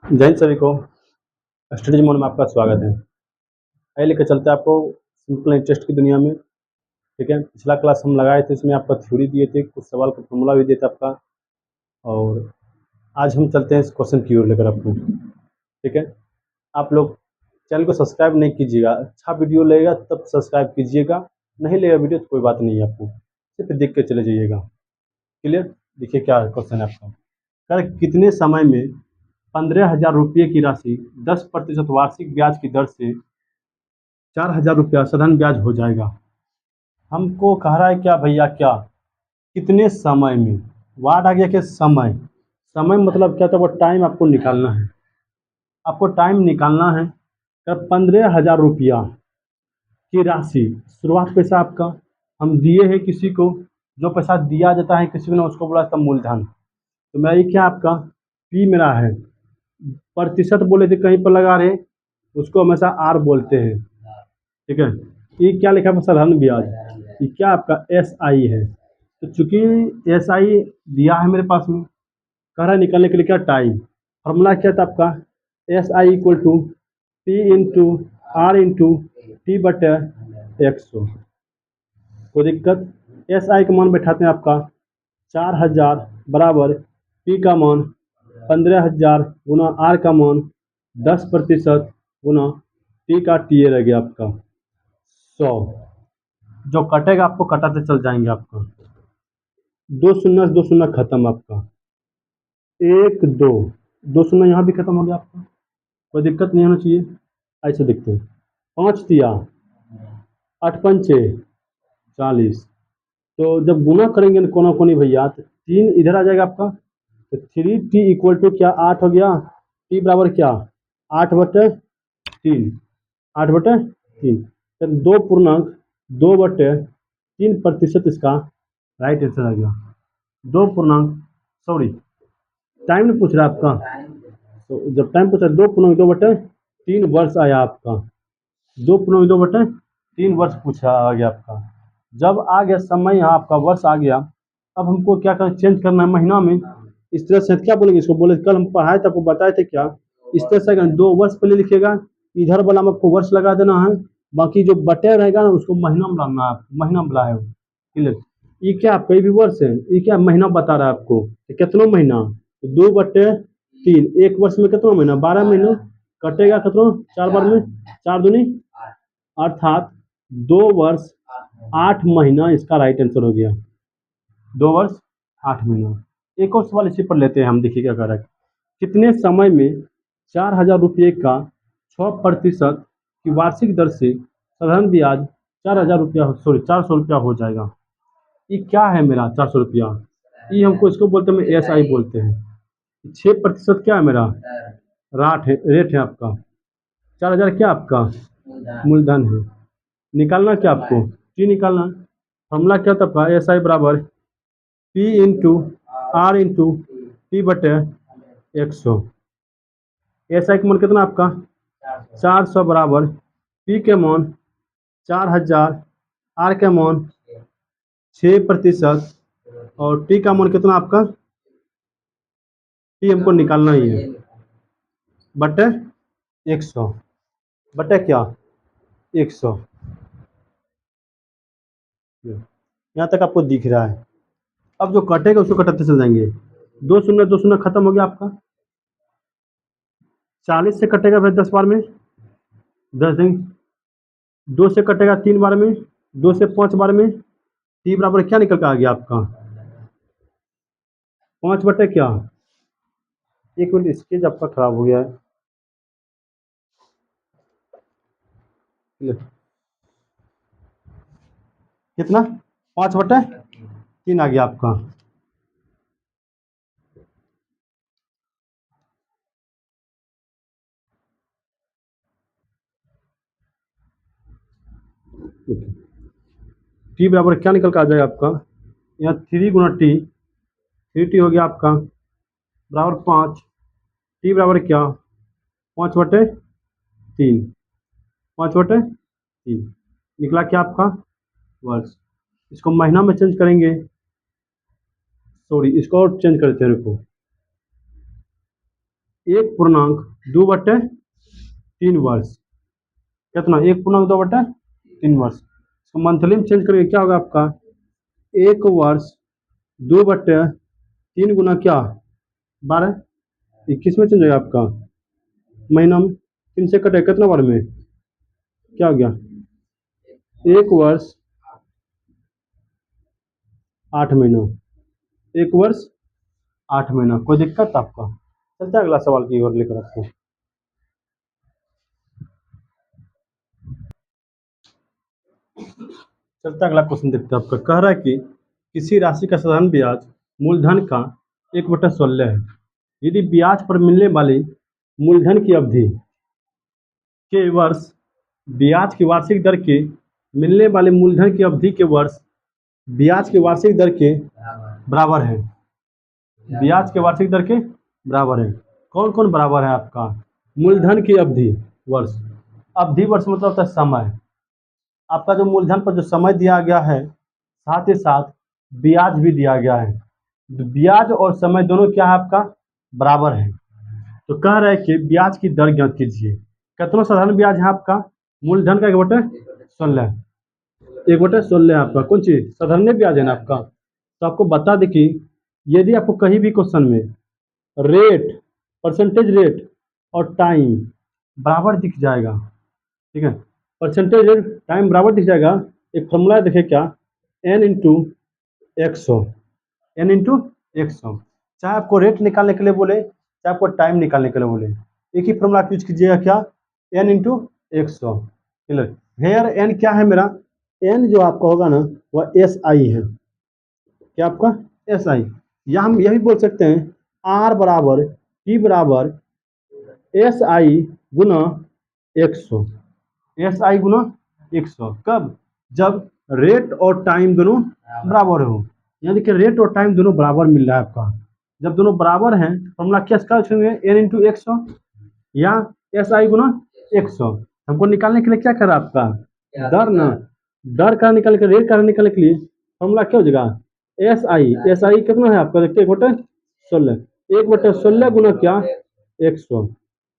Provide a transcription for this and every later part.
जय हिंद सभी को। स्टडीज मोड में आपका स्वागत है। आइए लेकर चलते हैं आपको सिंपल इंटरेस्ट की दुनिया में। ठीक है, पिछला क्लास हम लगाए थे, इसमें आपका थ्योरी दिए थे, कुछ सवाल का फॉर्मूला भी दिया था आपका। और आज हम चलते हैं इस क्वेश्चन की ओर लेकर आपको। ठीक है, आप लोग चैनल को सब्सक्राइब नहीं कीजिएगा, अच्छा वीडियो लगेगा तब सब्सक्राइब कीजिएगा, नहीं लगेगा वीडियो तो कोई बात नहीं है, आपको सिर्फ देख के चले जाइएगा। क्लियर? देखिए क्या क्वेश्चन है आपका। कर कितने समय में 15,000 रुपये की राशि 10% वार्षिक ब्याज की दर से 4,000 रुपया साधारण ब्याज हो जाएगा। हमको कह रहा है क्या भैया, क्या कितने समय में, वाट आ गया कि समय। समय मतलब क्या था, वो टाइम आपको निकालना है। आपको टाइम निकालना है। तब 15,000 रुपया की राशि, शुरुआत पैसा आपका हम दिए हैं किसी को, जो पैसा दिया जाता है किसी को ना, उसको बोला जाता है मूलधन। तो मेरा ये क्या आपका पी मेरा है, प्रतिशत बोले थे कहीं पर लगा रहे, उसको हमेशा आर बोलते हैं। ठीक है, ये क्या लिखा है साधारण ब्याज, ये क्या आपका एस आई है। तो चूंकि एस आई दिया है मेरे पास में, कह रहा है निकालने के लिए क्या टाइम, फॉर्मूला क्या था आपका, S I equal to P into R into T बटे 100। कोई दिक्कत, एस आई का मान बैठाते हैं आपका 4,000 बराबर पी का मान 15,000 गुना आर का मान 10% गुना टी का टी ए रह गया आपका 100। जो कटेगा आपको कटाते चल जाएंगे आपका, दो शून्य खत्म आपका, एक दो, दो शून्य यहाँ भी खत्म हो गया आपका, कोई दिक्कत नहीं होना चाहिए। ऐसे देखते हैं, 5 दिया, 8 पंचे 40। तो जब गुना करेंगे ना कोना कोनी भैया, तो 3 इधर आ जाएगा आपका, तो 3t इक्वल टू क्या 8 हो गया, t बराबर क्या 8/3, 8/3। तो 2.2/3% इसका राइट आंसर आ गया। 2 सॉरी, टाइम नहीं पूछ रहा आपका, तो जब टाइम पूछा 2.2/3 वर्ष आया आपका, 2.2/3 वर्ष पूछा आ गया आपका। जब आ गया समय, यहाँ आपका वर्ष आ गया, अब हमको क्या करना, चेंज करना है महीना में। इस तरह से क्या बोलेंगे इसको, बोले कल हम पढ़ाए थे आपको बताए थे क्या, इस तरह से अगर 2 वर्ष पहले लिखेगा, इधर वाला में आपको वर्ष लगा देना है, बाकी जो बटे रहेगा ना उसको महीना में लाना है, महीना में लाए हो। क्लियर? ये क्या आपका ये भी वर्ष है, ये क्या महीना बता रहा है आपको, कितना महीना, 2/3, एक वर्ष में कितना महीना, 12 महीना, कटेगा कितना 4 बार में, 4 दूनी, अर्थात 2 वर्ष 8 महीना इसका राइट आंसर हो गया। 2 वर्ष 8 महीना। एक और सवाल इसी पर लेते हैं हम, देखिए क्या कर रहा है। कितने समय में 4,000 रुपये का 6% की वार्षिक दर से साधारण ब्याज 4,000 रुपया, सॉरी 400 रुपया हो जाएगा। ये क्या है मेरा 400 रुपया, ये हमको इसको बोलते हैं एस आई बोलते हैं। 6% क्या है मेरा राट है, रेट है आपका, 4,000 क्या आपका मूलधन है। निकालना क्या आपको, टी निकालना। फॉर्मूला क्या था आपका, एस आई बराबर P into R into T बटे 100। एस आई का मान कितना आपका 400 बराबर पी के मान 4,000, आर के मान 6% और टी का मान कितना आपका, टी हमको निकालना ही है, बटे 100, बटे क्या 100। यहाँ तक आपको दिख रहा है। अब जो कटेगा उसको कटाते चल जाएंगे, 2 शून्य खत्म हो गया आपका, 40 से कटेगा फिर 10 बार में, 10 दिन, 2 से कटेगा 3 बार में, 2 से 5 बार में, टी बराबर क्या निकल कर आ गया आपका 5 बटे क्या, एक मिनट स्केच आपका खराब हो गया है। कितना 5/3 आ गया आपका। टी बराबर क्या निकल कर आ जाएगा आपका, यहाँ 3 × टी, 3t हो गया आपका बराबर 5, टी बराबर क्या 5/3, 5/3 निकला क्या आपका वर्ष। इसको महीना में चेंज करेंगे, सॉरी इसको और चेंज करते हैं, रुको, 1.2/3 वर्ष। कितना? 1.2/3 वर्ष। तो मंथली में चेंज करेंगे क्या होगा आपका? 1 वर्ष 2/3 क्या? 12। 21 में चेंज होगा आपका। महीना में 3 से कटे कितना बार में? क्या हो गया? 1 वर्ष 8 महीना। 1 वर्ष 8 महीना। कोई दिक्कत आपका? चलते अगला सवाल की ओर लेकर आपको। चलता अगला क्वेश्चन देखते हैं आपका। कह रहा है कि किसी राशि का साधारण ब्याज मूलधन का 1/16 है। यदि ब्याज पर मिलने वाली मूलधन की अवधि के वर्ष ब्याज की वार्षिक दर के मिलने वाले मूलधन की अवधि के वर्ष ब्याज की वार्षिक दर के बराबर है। ब्याज के वार्षिक दर के बराबर है। कौन कौन बराबर है आपका? मूलधन की अवधि वर्ष। अवधि वर्ष मतलब होता है समय। आपका जो मूलधन पर जो समय दिया गया है, साथ ही साथ ब्याज भी दिया गया है। ब्याज और समय दोनों क्या है आपका? बराबर है। तो कह रहे हैं कि ब्याज की दर ज्ञात कीजिए। कितना साधारण ब्याज है आपका? मूलधन का 1/16। 1/16 आपका कौन चीज? साधारण ब्याज है ना आपका। तो आपको बता दें कि यदि आपको कहीं भी क्वेश्चन में रेट, परसेंटेज रेट और टाइम बराबर दिख जाएगा, ठीक है, परसेंटेज रेट टाइम बराबर दिख जाएगा, एक फॉर्मूला देखिए क्या? n/100। n/100। चाहे आपको रेट निकालने के लिए बोले, चाहे आपको टाइम निकालने के लिए बोले, एक ही फॉर्मूला यूज कीजिएगा। क्या? n/100। क्लियर? हेयर n क्या है मेरा? n जो आपका होगा ना वह SI है। क्या आपका? SI। या हम यही बोल सकते हैं R बराबर T बराबर SI गुना 100। SI गुना 100 कब? जब रेट और टाइम दोनों बराबर हो। यानी कि रेट और टाइम दोनों बराबर मिल रहा है आपका। जब दोनों बराबर हैं तो हम लोग क्या करेंगे? n/100 या SI गुना 100। हमको निकालने के लिए क्या करा आपका? दर ना। दर का निकालने के लिए, रेट का निकालने के लिए फॉर्मूला क्या हो जाएगा? SI कितना है आपका? देखिए 1/16। 1/16 गुना क्या? 100।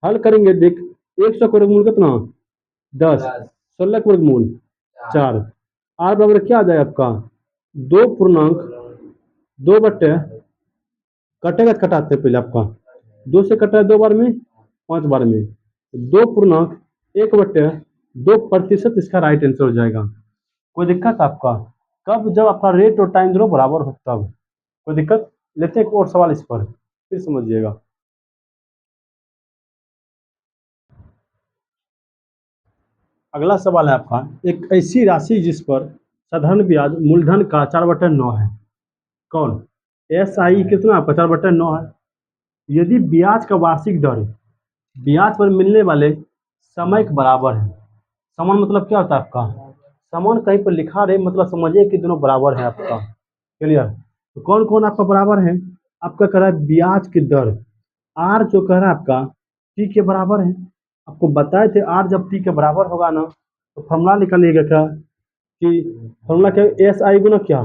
हल करेंगे। देख 100 का वर्गमूल कितना? 10। 16 का वर्गमूल 4। R बराबर क्या आ जाएगा आपका? 2 बट्टे कटेगा, कटाते पहले आपका 2 से कटा है 2 बार में, 5 बार में 2.1/2% इसका राइट आंसर हो जाएगा। कोई दिक्कत आपका? कब? जब आपका रेट और टाइम दोनों बराबर हो तब। कोई दिक्कत? लेते हैं एक और सवाल इस पर, फिर समझिएगा। अगला सवाल है आपका। एक ऐसी राशि जिस पर साधारण ब्याज मूलधन का 4/9 है। कौन? SI कितना आपका? 4/9 है। यदि ब्याज का वार्षिक दर ब्याज पर मिलने वाले समय के बराबर है। समान मतलब क्या होता है आपका? समान कहीं पर लिखा रहे मतलब समझिए कि दोनों बराबर है आपका। क्लियर? तो कौन कौन आपका बराबर है? आपका कह रहा है ब्याज की दर। R जो कह रहा है आपका T के बराबर है। आपको बताए थे R जब T के बराबर होगा ना तो फॉर्मूला निकालिएगा क्या? कि फॉर्मूला क्या? SI गुना क्या?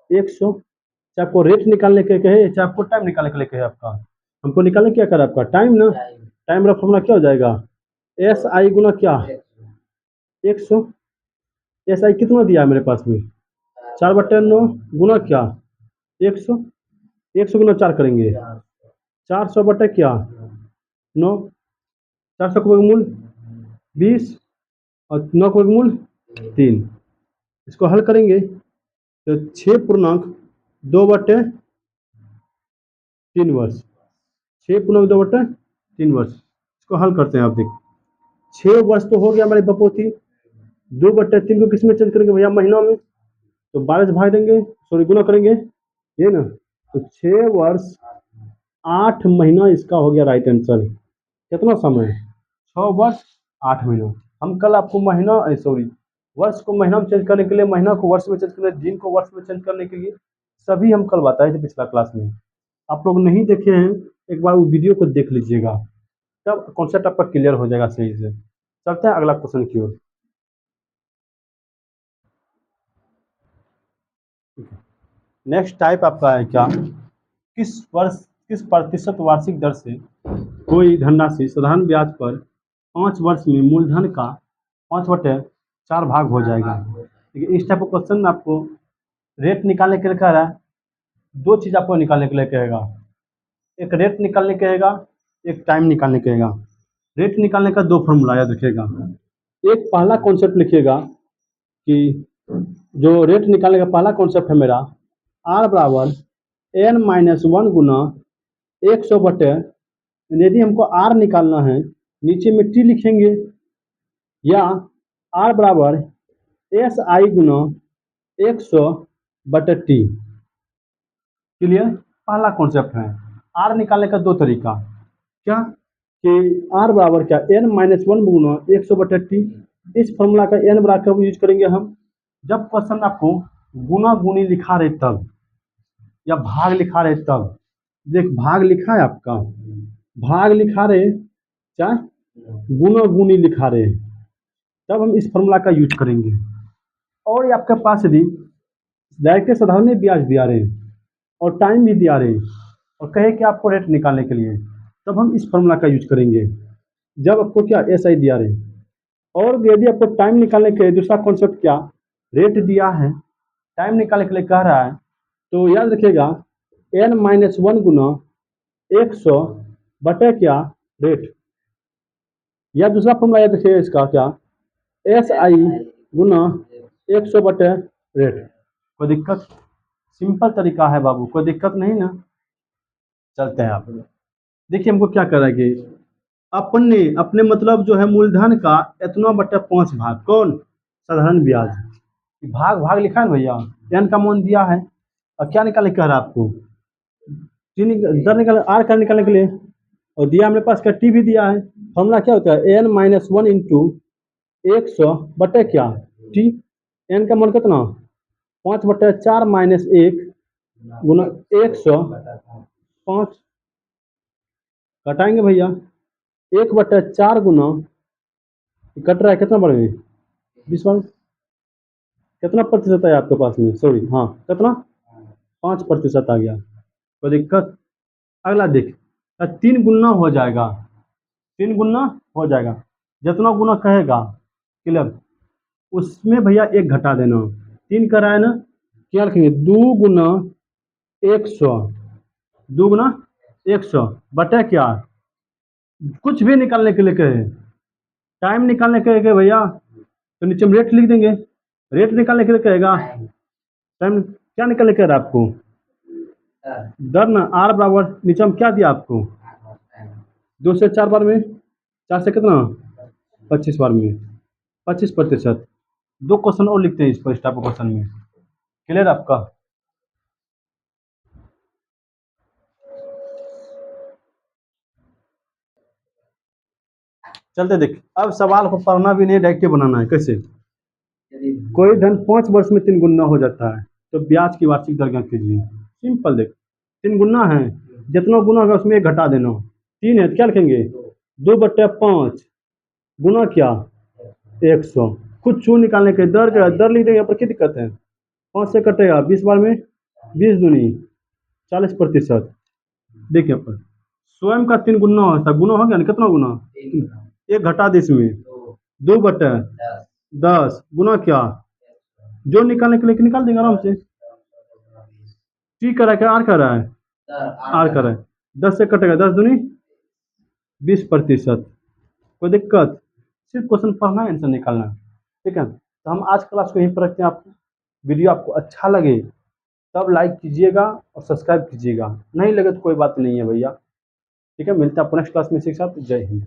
100। चाहे आपको रेट निकालने के कहे, चाहे आपको टाइम निकालने के लिए कहे, आपका हमको निकालने क्या करा आपका? टाइम ना। टाइम का फॉर्मूला क्या हो जाएगा? SI गुना क्या? 100। SI कितना दिया है मेरे पास में? 4/9 गुना क्या? 100। 100 गुना 4 करेंगे 400 बटे क्या? 9। 400 का वर्गमूल 20 और 9 का वर्गमूल 3। इसको हल करेंगे तो 6.2/3 वर्ष। 6.2/3 वर्ष। इसको हल करते हैं आप। देखिए 6 वर्ष तो हो गया हमारे बपोती। 2/3 को किस में चेंज करेंगे भैया? महीनों में। तो 12 से भाग देंगे, सॉरी गुना करेंगे, ये ना। तो 6 वर्ष 8 महीना इसका हो गया राइट आंसर। कितना समय? 6 वर्ष 8 महीना। हम कल आपको महीना, सॉरी, वर्ष को महीना में चेंज करने के लिए, महीना को वर्ष में चेंज करने, दिन को वर्ष में चेंज करने के लिए सभी हम कल बताए थे पिछला क्लास में। आप लोग नहीं देखे हैं, एक बार वो वीडियो को देख लीजिएगा, तब कॉन्सेप्ट आपका क्लियर हो जाएगा सही से। चलते हैं अगला क्वेश्चन की ओर। नेक्स्ट टाइप आपका है क्या? किस प्रतिशत वार्षिक दर से कोई धनराशि साधारण ब्याज पर 5 वर्ष में मूलधन का 5/4 भाग हो जाएगा। ठीक है, इस टाइप का क्वेश्चन में आपको रेट निकालने के लिए कह रहा है, दो चीज़ आपको निकालने के लिए कहेगा, एक रेट निकालने कहेगा, एक टाइम निकालने कहेगा। रेट निकालने का दो फॉर्मूला याद रखिएगा। एक पहला कॉन्सेप्ट लिखिएगा कि जो रेट निकालने का पहला कॉन्सेप्ट है मेरा, R बराबर n-1 गुना 100 यदि हमको R निकालना है नीचे में T लिखेंगे, या R बराबर SI गुना 100/T। क्लियर? पहला कॉन्सेप्ट है। R निकालने का दो तरीका, क्या कि R बराबर क्या, n-1 गुना 100/T। इस फॉर्मूला का n बराबर कब यूज करेंगे हम, जब क्वेश्चन आपको गुना गुनी लिखा रहे तब, या भाग लिखा रहे तब। देख भाग लिखा है आपका, भाग लिखा रहे चाहे गुना गुनी लिखा रहे, तब हम इस फॉर्मूला का यूज करेंगे। और ये आपके पास यदि डायरेक्ट साधारण ब्याज दिया रहे और टाइम भी दिया रहे और कहे कि आपको रेट निकालने के लिए, तब हम इस फॉर्मूला का यूज करेंगे। जब आपको क्या SI दिया रहे, और यदि आपको टाइम निकालने के लिए दूसरा कॉन्सेप्ट क्या, रेट दिया है, टाइम निकालने के लिए कह रहा है, तो याद रखिएगा n-1 गुना 100 क्या रेट, या दूसरा फॉर्मूला याद रखिएगा इसका क्या, SI गुना 100/रेट। कोई दिक्कत? सिंपल तरीका है बाबू, कोई दिक्कत नहीं ना। चलते हैं आप देखिए हमको क्या करेंगे, अपने मतलब जो है मूलधन का इतना बटे 5 भाग, कौन, साधारण ब्याज। भाग भाग लिखा है ना भैया, n का मान दिया है, और क्या निकालने कह रहा है आपको, दर निकाल R का निकालने के लिए, और दिया मेरे पास का T भी दिया है। फॉर्मूला क्या होता है, n-1 इंटू 100 क्या T। n का मान कितना, 5/4 माइनस 1 गुना 100, 5 घटाएंगे भैया, 1/4 गुना, कट रहा है कितना बढ़ गए, 20 बार, कितना प्रतिशत है आपके पास में, सॉरी हाँ कितना, 5% आ गया। कोई दिक्कत? अगला देख, 3 गुना हो जाएगा, 3 गुना हो जाएगा, जितना गुना कहेगा, क्लियर, उसमें भैया 1 घटा देना। 3 कर रहा है ना, क्या रखेंगे, 2 गुना 100, 2 गुना 100 बटे क्या, कुछ भी निकालने के लिए कहे, टाइम निकालने के लिए कहे भैया तो नीचे में रेट लिख देंगे, रेट निकालने के लिए कहेगा, टाइम क्या निकालने कह रहा है आपको, दर ना, R बराबर नीचे में क्या दिया आपको, 2 से 4 बार में, 4 से कितना, 25 बार में, 25%। दो क्वेश्चन और लिखते हैं इस पर, स्टाफ क्वेश्चन में। क्लियर आपका? चलते देख, अब सवाल को पढ़ना भी नहीं, डायरेक्ट बनाना है। कैसे, कोई धन 5 वर्ष में 3 गुना हो जाता है तो ब्याज की वार्षिक दर ज्ञात कीजिए। सिंपल देख, 3 गुना है, जितना गुना होगा उसमें 1 घटा देना। 3 है तो क्या लिखेंगे, 2/5 गुना क्या, 100। खुद चू निकालने के दर लिख देंगे, पर क्या दिक्कत है, 5 से कटेगा, 20 बार में 20 दूनी 40%। देखिए पर स्वयं का 3 गुना होता, गुना हो गया ना, कितना गुना, 1 घटा दे इसमें, 2/10 गुना क्या, जो निकालने के लिए निकाल देंगे आराम से। T कर रहा है, R कर रहा है, R कर रहा है, 10 से कटेगा, 10 दूनी 20%। कोई दिक्कत? सिर्फ क्वेश्चन पढ़ना है, आंसर निकालना है। ठीक है, तो हम आज क्लास को यहीं पर रखते हैं। आपको वीडियो आपको अच्छा लगे तब लाइक कीजिएगा और सब्सक्राइब कीजिएगा, नहीं लगे तो कोई बात नहीं है भैया। ठीक है, मिलते हैं आपको नेक्स्ट क्लास में। इसी के साथ जय हिंद।